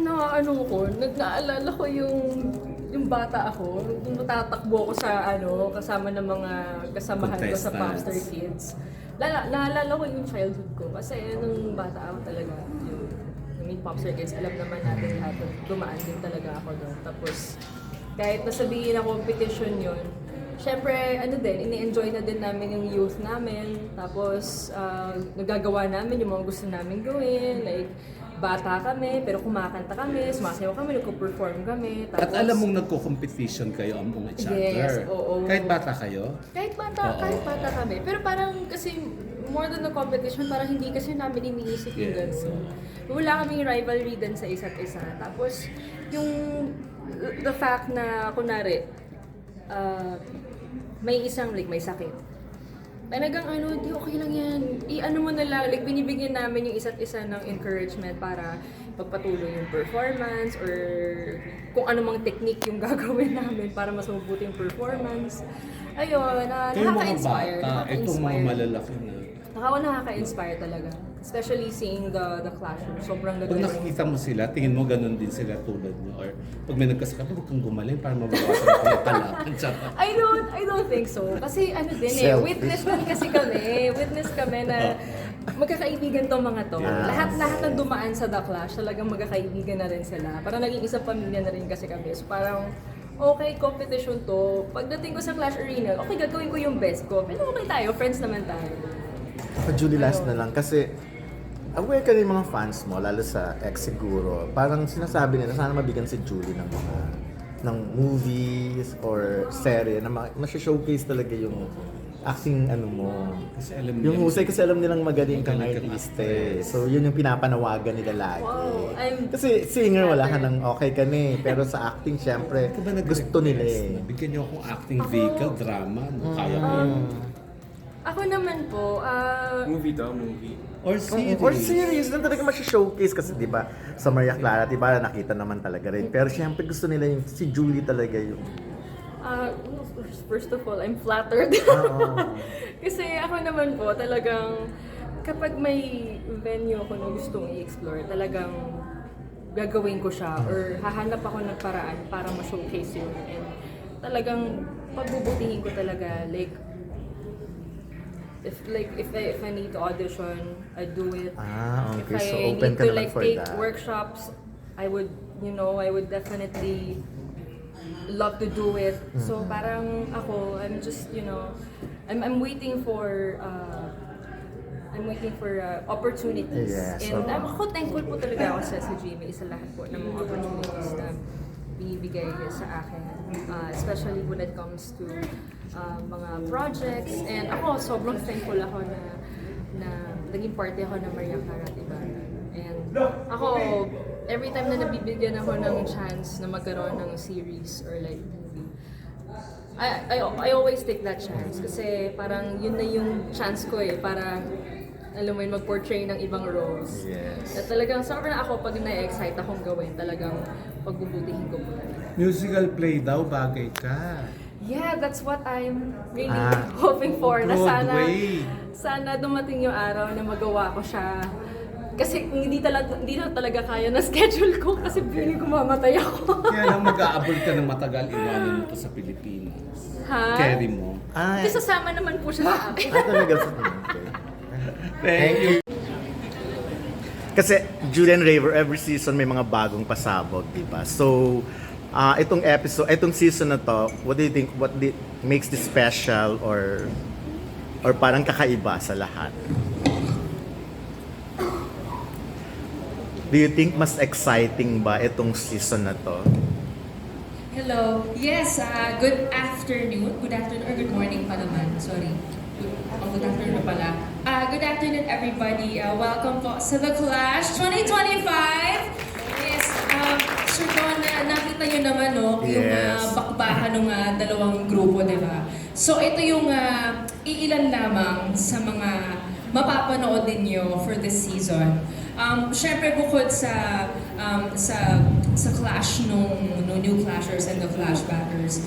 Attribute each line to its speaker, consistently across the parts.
Speaker 1: ano ko, naalala ko yung bata ako, nung natatakbo ako sa kasama ng mga kasamahan ko sa Popstar Kids. Naalala ko yung childhood ko kasi nung bata ako talaga, yung Popstar Kids, alam naman natin lahat, dumaan din talaga ako doon. Tapos kahit nasabihin na competition yun, syempre, ini-enjoy na din namin yung youth namin. Tapos, nagagawa namin yung mga gusto namin gawin. Like, bata kami, pero kumakanta kami, sumasayaw kami, nagko-perform kami. Tapos,
Speaker 2: At alam mong nagko-competition kayo among each other.
Speaker 1: Yes, oo.
Speaker 2: Kahit bata kayo?
Speaker 1: Kahit bata kami. Pero parang kasi, more than the competition, parang hindi kasi namin iniisip yung gano'n. Wala kaming rivalry din sa isa't isa. Tapos, the fact na, kunwari, may isang may sakit. Talagang di okay lang yan. Mo na lang, binibigyan namin yung isa't isa ng encouragement para pagpatuloy yung performance or kung ano mang technique yung gagawin namin para mas mabuti yung performance. Ayun, nakaka-inspire.
Speaker 2: Itong mga malalaki na.
Speaker 1: Nakaka-inspire talaga. Especially seeing the classroom. Sobrang
Speaker 2: Pag
Speaker 1: ganda.
Speaker 2: nakikita mo sila, tingin mo ganun din sila tulad mo. Or pag may nagkasakit, huwag kang gumaling para mabawasan ko yung kalaban.
Speaker 1: I don't think so. Kasi witness din kasi kami. Witness kami na magkakaibigan tong mga to. Lahat ng dumaan sa The Clash, talagang magkakaibigan na rin sila. Parang naging isang pamilya na rin kasi kami. So parang, okay, competition to. Pagdating ko sa Clash Arena, okay, gagawin ko yung best ko. Pero okay tayo, friends naman tayo.
Speaker 3: Julie, last na lang. Kasi, aware ka rin mga fans mo, lalo sa ex siguro. Parang sinasabi nila, sana mabigyan si Julie ng movies or serye na showcase talaga yung acting mo.
Speaker 2: Kasi alam
Speaker 3: Yung
Speaker 2: nila-
Speaker 3: husay kasi alam nilang magaling kang
Speaker 2: Magaling kang
Speaker 3: artista eh. So yun yung pinapanawagan nila lagi.
Speaker 1: Wow,
Speaker 3: Kasi singer wala ka ng okay ka na eh. Pero sa acting syempre,
Speaker 2: Ikaw ba
Speaker 3: gusto nila eh.
Speaker 2: Bigyan niyo akong acting vehicle, drama. Kaya ko yun.
Speaker 1: Ako naman po,
Speaker 4: Movie daw, movie.
Speaker 2: Or series.
Speaker 3: Or series na talaga showcase kasi 'di ba sa Maria Clara 'di ba nakita naman talaga rin. Pero syempre gusto nila yung si Julie talaga yung
Speaker 1: first of all, I'm flattered. Kasi ako naman po, talagang kapag may venue ako na gustong i-explore, talagang gagawin ko siya or hahanap ako ng paraan para ma-showcase yun. And talagang pagbubutihin ko talaga, if I need to audition, I do it.
Speaker 3: Okay.
Speaker 1: If I
Speaker 3: So open
Speaker 1: need
Speaker 3: ka
Speaker 1: to
Speaker 3: naman for
Speaker 1: take
Speaker 3: that.
Speaker 1: workshops, I would definitely love to do it. So parang ako, I'm just, I'm waiting for opportunities.
Speaker 3: Yes,
Speaker 1: And
Speaker 3: oo.
Speaker 1: ako thankful po talaga ako sa Jimmy sa lahat po ng mga opportunities na binibigay sa akin. Especially when it comes to mga projects. And ako, sobrang thankful ako na naging party ako ng Maria Clara, diba? And ako, every time na nabibigyan ako ng chance na magkaroon ng series or movie, I always take that chance kasi parang yun na yung chance ko para alam mo yun, mag-portray ng ibang roles.
Speaker 3: Yes.
Speaker 1: At talagang sobrang ako pag na-excite akong gawin, talagang pagbubutihin ko po talaga.
Speaker 2: Musical play daw, bagay ka.
Speaker 1: Yeah, that's what I'm really hoping for. Na
Speaker 2: Broadway.
Speaker 1: sana dumating yung araw na magawa ko siya. Kasi hindi na talaga kaya na schedule ko kasi feeling ko mamatay ako.
Speaker 2: Kaya lang mag-aabot ka ng matagal, iwanan mo to sa Pilipinas.
Speaker 1: Ha?
Speaker 2: Carry mo.
Speaker 1: Kasi sasama naman po siya sa akin.
Speaker 3: Talaga sa okay.
Speaker 2: Thank you.
Speaker 3: Kasi Julian Raver, every season may mga bagong pasabog, di ba? So, itong season na to, what do you think, makes this special or parang kakaiba sa lahat? Do you think mas exciting ba itong season na to?
Speaker 5: Hello. Yes, good afternoon. Good afternoon or good morning pa naman. Sorry. Good afternoon na pala. Good afternoon everybody. Welcome po sa The Clash 2025. Yes, Sir Don, nakita nyo naman yung
Speaker 3: Yes.
Speaker 5: bakbahan ng dalawang grupo, di ba? So ito yung iilan lamang sa mga mapapanood ninyo for this season. Syempre bukod sa clash nung New Clashers and the Flashbackers,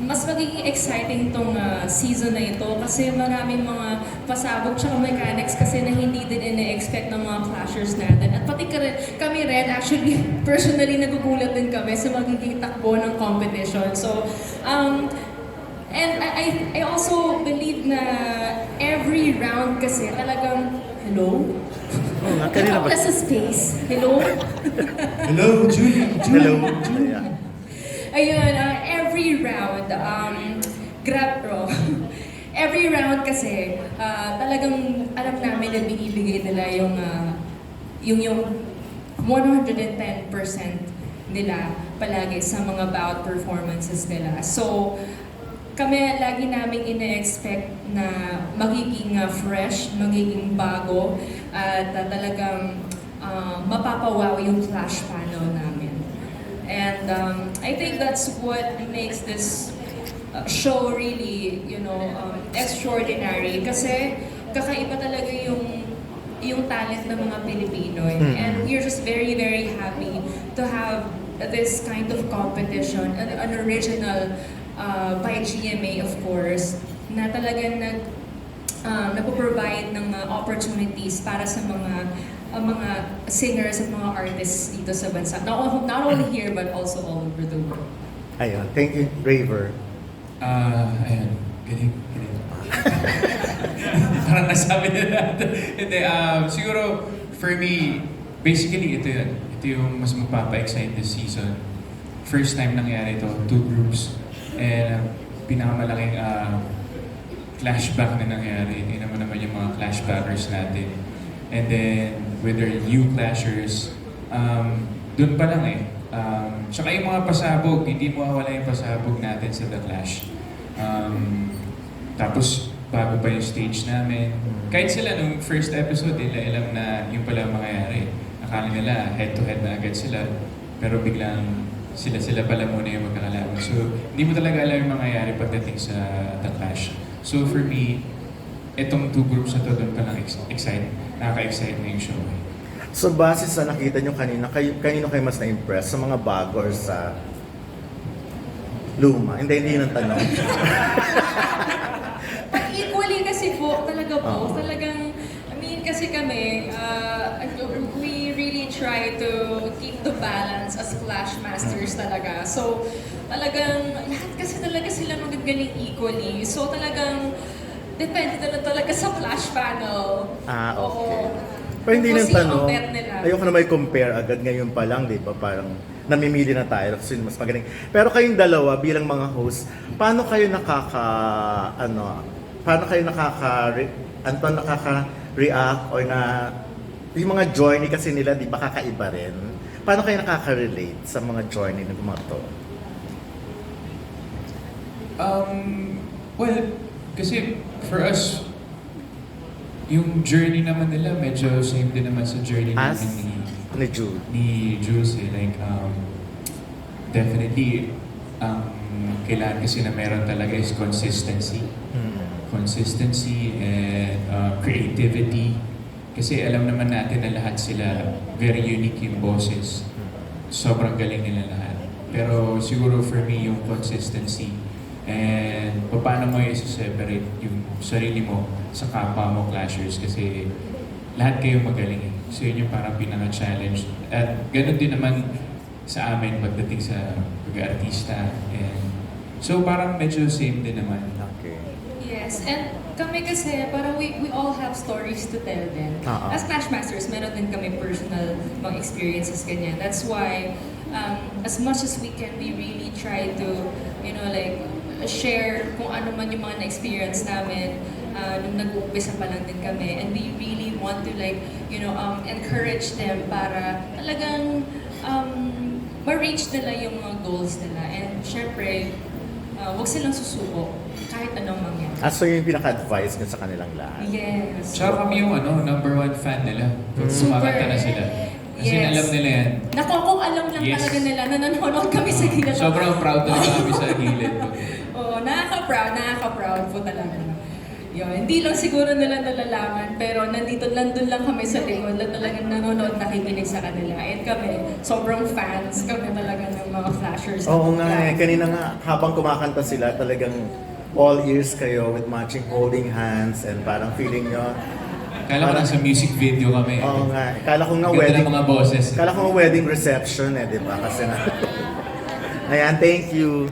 Speaker 5: mas magiging exciting tong season na ito kasi maraming mga pasabog tsaka mechanics kasi na hindi din ina-expect ng mga clashers natin. At pati kami rin, actually, personally nagugulat din kami sa magiging takbo ng competition. So, and I also believe na every round kasi talagang, hello?
Speaker 3: Kanina ba?
Speaker 5: Nasa space. Hello?
Speaker 4: Hello, Julie.
Speaker 3: Hello? Yeah.
Speaker 5: Ayun, every round, every round kasi, talagang alam namin na binibigay nila yung 110% nila palagi sa mga bout performances nila. So, kami lagi namin ina-expect na magiging fresh, magiging bago, at talagang mapapawaw yung clash panel namin. And I think that's what makes this show really, extraordinary. Kasi kakaiba talaga yung talent ng mga Pilipino. And we're just very, very happy to have this kind of competition, an original by GMA, of course, na talagang nagpo-provide ng opportunities para sa mga singers at mga artists dito sa bansa. Not only here, but also all over the world.
Speaker 3: Ayun, thank you, Raver.
Speaker 4: Ayan. Galing. Parang nasabi na natin. Hindi, siguro, for me, basically, ito yun. Ito yung mas magpapa-excite this season. First time nangyari ito, 2 groups. And pinakamalaking flashback na nangyari. Tingnan mo naman yung mga flashbackers natin. And then, with their new clashers, dun pa lang eh. Tsaka yung mga pasabog, hindi mawawala yung pasabog natin sa The Clash. Tapos, bago pa yung stage namin. Kahit sila nung first episode, nila alam na yung pala ang mangyayari. Akala nila head-to-head na agad sila. Pero biglang sila pala muna yung magkakalaban. So, hindi mo talaga alam yung mangyayari pagdating sa The Clash. So, for me, itong 2 groups na to, doon pa lang nakaka-excite na yung show.
Speaker 3: So base sa nakita nyo kanina, kanino kayo mas na-impress? Sa mga bago or sa luma? Hindi yun ang tanong.
Speaker 5: Equally kasi po, talaga po. Talagang, kasi kami, we really try to keep the balance as Clash Masters talaga. So, talagang, lahat kasi talaga sila magagaling equally. So, talagang, depende na talaga sa Clash panel.
Speaker 3: Okay.
Speaker 5: Oo.
Speaker 3: Pero hindi
Speaker 5: Kung
Speaker 3: nang
Speaker 5: sino
Speaker 3: tanong,
Speaker 5: ang bet nila.
Speaker 3: ayoko na may compare agad ngayon pa lang, di ba? Parang namimili na tayo kasi mas magaling. Pero kayong dalawa bilang mga host, paano kayo nakaka-react or na yung mga journey kasi nila, di ba kakaiba rin? Paano kayo nakaka-relate sa mga journey ng mga to?
Speaker 4: Well, kasi for us, yung journey naman nila medyo same din naman sa journey
Speaker 3: As
Speaker 4: namin
Speaker 3: ni Jude.
Speaker 4: ni Jules eh. Like, definitely, kailangan kasi na meron talaga is consistency. Consistency and creativity. Kasi alam naman natin na lahat sila very unique yung bosses. Sobrang galing nila lahat. Pero siguro for me, yung consistency and paano mo i-separate yung sarili mo sa kapwa mo clashers kasi lahat kayo magaling eh. So yun yung parang pinaka-challenge. At ganun din naman sa amin pagdating sa pag-artista. And so parang medyo same din naman.
Speaker 3: Okay.
Speaker 5: Yes, and kami kasi parang we all have stories to tell din. As Clash Masters, meron din kami personal mga experiences ganyan. That's why as much as we can, we really try to, share kung ano man yung mga na-experience namin nung nag-uumpisa pa lang din kami. And we really want to encourage them para talagang ma-reach nila yung mga goals nila. And syempre, huwag silang susuko kahit anong mangyari.
Speaker 3: So yun yung pinaka-advice nyo sa kanilang lahat?
Speaker 5: Yes.
Speaker 4: Tsaka kami yung number 1 fan nila. Sumakanta na sila. Kasi
Speaker 5: Yes.
Speaker 4: alam nila yan.
Speaker 5: Naku, kung alam lang
Speaker 4: Yes.
Speaker 5: talaga nila na nanonood kami sa gilid.
Speaker 4: Sobrang proud talaga kami sa gilid.
Speaker 5: Oo, nakaka-proud po talaga. Yun, hindi lang siguro nila nalalaman, pero nandun lang kami sa likod na talagang nanonood, nakikinig sa kanila. And kami, sobrang fans kami talaga ng mga flashers.
Speaker 3: Oo nga eh. Kanina nga, habang kumakanta sila, talagang all ears kayo with matching holding hands and parang feeling nyo,
Speaker 4: Kala ko lang sa music video kami.
Speaker 3: oo nga, kala ko nga
Speaker 4: Ganda
Speaker 3: wedding,
Speaker 4: ng mga boses.
Speaker 3: kala ko nga wedding reception di ba? Kasi na, ayan, thank you.